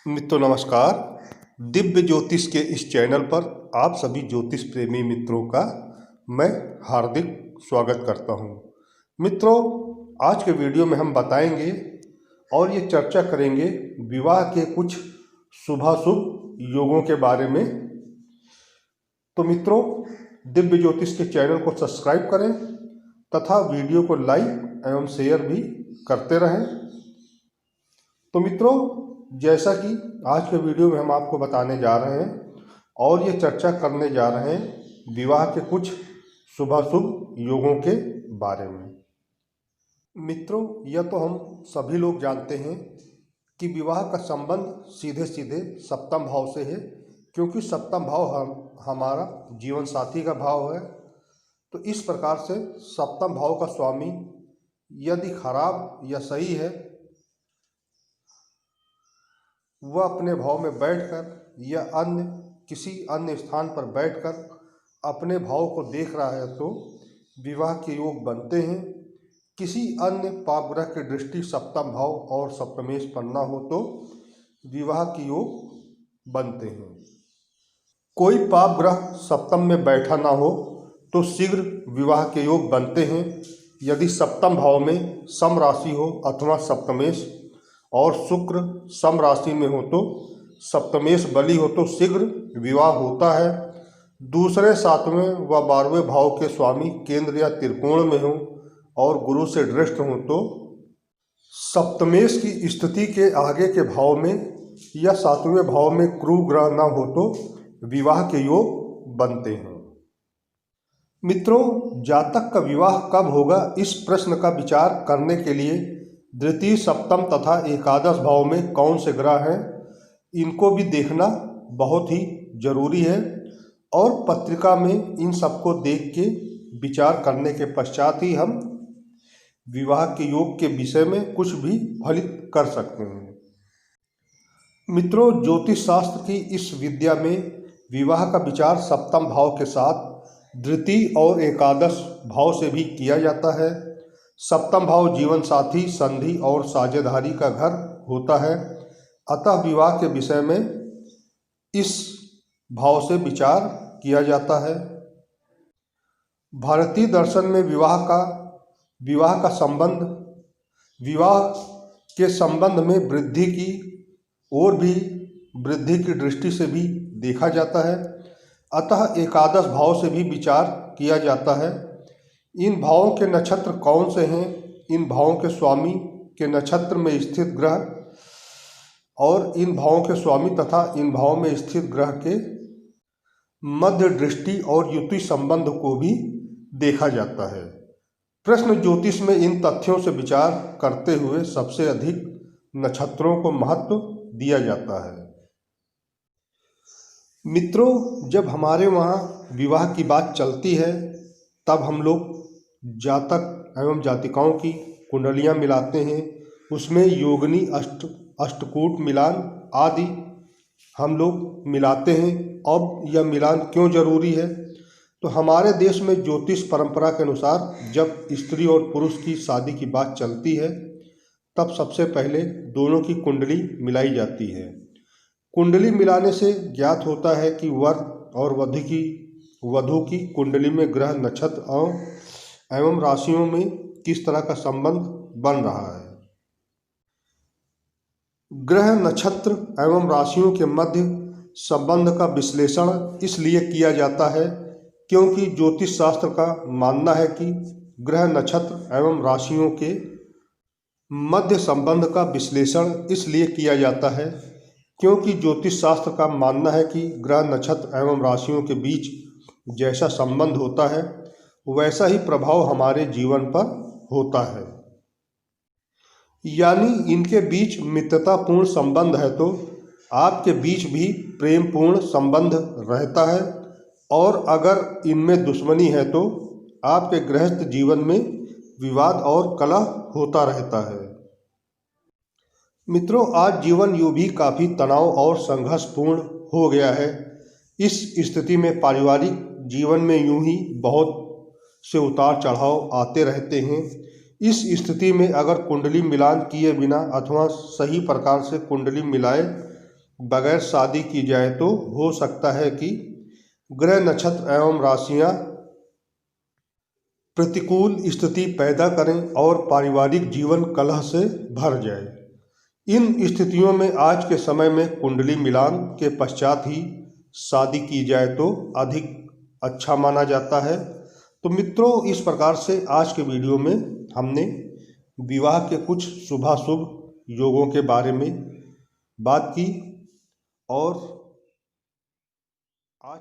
मित्रों नमस्कार। दिव्य ज्योतिष के इस चैनल पर आप सभी ज्योतिष प्रेमी मित्रों का मैं हार्दिक स्वागत करता हूं। मित्रों, आज के वीडियो में हम बताएंगे और ये चर्चा करेंगे विवाह के कुछ शुभाशुभ योगों के बारे में। तो मित्रों, दिव्य ज्योतिष के चैनल को सब्सक्राइब करें तथा वीडियो को लाइक एवं शेयर भी करते रहें। तो मित्रों, जैसा कि आज के वीडियो में हम आपको बताने जा रहे हैं और ये चर्चा करने जा रहे हैं विवाह के कुछ शुभाशुभ योगों के बारे में। मित्रों, यह तो हम सभी लोग जानते हैं कि विवाह का संबंध सीधे सीधे सप्तम भाव से है, क्योंकि सप्तम भाव हमारा जीवन साथी का भाव है। तो इस प्रकार से सप्तम भाव का स्वामी यदि खराब या सही है, वह अपने भाव में बैठकर या किसी अन्य स्थान पर बैठकर अपने भाव को देख रहा है तो विवाह के योग बनते हैं। किसी अन्य पाप ग्रह की दृष्टि सप्तम भाव और सप्तमेश पर न हो तो विवाह के योग बनते हैं। कोई पाप ग्रह सप्तम में बैठा ना हो तो शीघ्र विवाह के योग बनते हैं। यदि सप्तम भाव में सम राशि हो अथवा सप्तमेश और शुक्र सम राशि में हो तो सप्तमेश बली हो तो शीघ्र विवाह होता है। दूसरे, सातवें व 12वें भाव के स्वामी केंद्र या त्रिकोण में हो और गुरु से दृष्ट हो तो सप्तमेश की स्थिति के आगे के भाव में या 7वें भाव में क्रू ग्रह न हो तो विवाह के योग बनते हैं। मित्रों, जातक का विवाह कब होगा, इस प्रश्न का विचार करने के लिए द्वितीय, सप्तम तथा एकादश भाव में कौन से ग्रह हैं, इनको भी देखना बहुत ही जरूरी है और पत्रिका में इन सबको देख के विचार करने के पश्चात ही हम विवाह के योग के विषय में कुछ भी फलित कर सकते हैं। मित्रों, ज्योतिष शास्त्र की इस विद्या में विवाह का विचार सप्तम भाव के साथ द्वितीय और एकादश भाव से भी किया जाता है। सप्तम भाव जीवन साथी, संधि और साझेदारी का घर होता है, अतः विवाह के विषय में इस भाव से विचार किया जाता है। भारतीय दर्शन में विवाह के संबंध में वृद्धि की और भी वृद्धि की दृष्टि से भी देखा जाता है, अतः एकादश भाव से भी विचार किया जाता है। इन भावों के नक्षत्र कौन से हैं, इन भावों के स्वामी के नक्षत्र में स्थित ग्रह और इन भावों के स्वामी तथा इन भावों में स्थित ग्रह के मध्य दृष्टि और युति संबंध को भी देखा जाता है। प्रश्न ज्योतिष में इन तथ्यों से विचार करते हुए सबसे अधिक नक्षत्रों को महत्व दिया जाता है। मित्रों, जब हमारे वहाँ विवाह की बात चलती है तब हम लोग जातक एवं जातिकाओं की कुंडलियाँ मिलाते हैं। उसमें योगिनी, अष्टकूट मिलान आदि हम लोग मिलाते हैं। अब यह मिलान क्यों जरूरी है, तो हमारे देश में ज्योतिष परंपरा के अनुसार जब स्त्री और पुरुष की शादी की बात चलती है तब सबसे पहले दोनों की कुंडली मिलाई जाती है। कुंडली मिलाने से ज्ञात होता है कि वर और वधू की कुंडली में ग्रह, नक्षत्र एवं राशियों में किस तरह का संबंध बन रहा है। ग्रह, नक्षत्र एवं राशियों के मध्य संबंध का विश्लेषण इसलिए किया जाता है क्योंकि ज्योतिष शास्त्र का मानना है कि ग्रह, नक्षत्र एवं राशियों के मध्य संबंध का विश्लेषण इसलिए किया जाता है क्योंकि ज्योतिष शास्त्र का मानना है कि ग्रह, नक्षत्र एवं राशियों के बीच जैसा संबंध होता है वैसा ही प्रभाव हमारे जीवन पर होता है। यानी इनके बीच मित्रतापूर्ण संबंध है तो आपके बीच भी प्रेमपूर्ण संबंध रहता है, और अगर इनमें दुश्मनी है तो आपके गृहस्थ जीवन में विवाद और कलह होता रहता है। मित्रों, आज जीवन यूं भी काफ़ी तनाव और संघर्षपूर्ण हो गया है। इस स्थिति में पारिवारिक जीवन में यूं ही बहुत से उतार चढ़ाव आते रहते हैं। इस स्थिति में अगर कुंडली मिलान किए बिना अथवा सही प्रकार से कुंडली मिलाए बगैर शादी की जाए तो हो सकता है कि ग्रह नक्षत्र एवं राशियां प्रतिकूल स्थिति पैदा करें और पारिवारिक जीवन कलह से भर जाए। इन स्थितियों में आज के समय में कुंडली मिलान के पश्चात ही शादी की जाए तो अधिक अच्छा माना जाता है। तो मित्रों, इस प्रकार से आज के वीडियो में हमने विवाह के कुछ शुभाशुभ योगों के बारे में बात की और आज